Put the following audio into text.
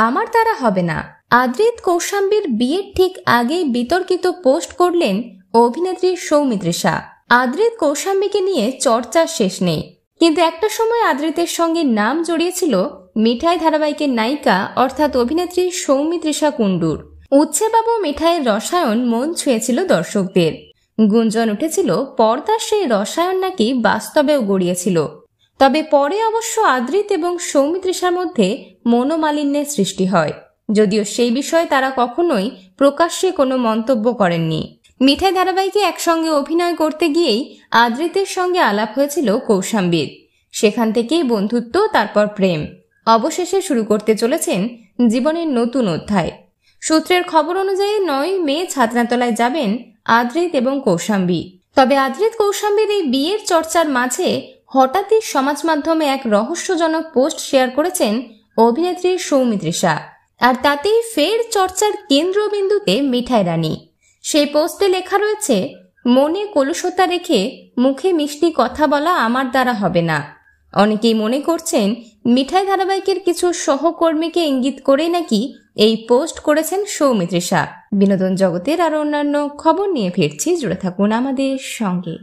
আমার দ্বারা হবে না। আদ্রিত কৌশাম্বীর বিয়ের ঠিক আগেই বিতর্কিত পোস্ট করলেন অভিনেত্রী সৌমিত্রিষা। আদ্রিত কৌশাম্বীকে নিয়ে চর্চার শেষ নেই, কিন্তু একটা সময় আদ্রিতের সঙ্গে নাম জড়িয়েছিল মিঠাই ধারাবাহিকের নায়িকা অর্থাৎ অভিনেত্রী সৌমিত্রিষা কুণ্ডুর। উচ্ছেবাবু মিঠাইয়ের রসায়ন মন ছুঁয়েছিল দর্শকদের। গুঞ্জন উঠেছিল পর্দার সেই রসায়ন নাকি বাস্তবেও গড়িয়েছিল। তবে পরে অবশ্য আদ্রিত এবং সৌমিত্রিষার মধ্যে মনোমালিন্যের সৃষ্টি হয়, যদিও সেই বিষয়ে তারা কখনোই প্রকাশ্যে কোনো মন্তব্য করেননি। মিঠাই ধারাবাহিকে একসঙ্গে অভিনয় করতে গিয়েই আদ্রিতের সঙ্গে আলাপ হয়েছিল কৌশাম্বীর। সেখান থেকেই বন্ধুত্ব, তারপর প্রেম, অবশেষে শুরু করতে চলেছেন জীবনের নতুন অধ্যায়। সূত্রের খবর অনুযায়ী 9 মে ছাতনাতলায় যাবেন আদ্রিত এবং কৌশাম্বী। তবে আদ্রিত কৌশাম্বীর এই বিয়ের চর্চার মাঝে হঠাৎই সমাজ মাধ্যমে এক রহস্যজনক পোস্ট শেয়ার করেছেন অভিনেত্রী সৌমিত্রিষা, আর তাতেই ফের চর্চার কেন্দ্রবিন্দুতে মিঠাই রানী। সেই পোস্টে লেখা রয়েছে, মনে কলুষতা রেখে মুখে মিষ্টি কথা বলা আমার দ্বারা হবে না। অনেকেই মনে করছেন মিঠাই ধারাবাহিকের কিছু সহকর্মীকে ইঙ্গিত করে নাকি এই পোস্ট করেছেন সৌমিত্রিষা। বিনোদন জগতের আরো অন্যান্য খবর নিয়ে ফিরছি, জুড়ে থাকুন আমাদের সঙ্গে।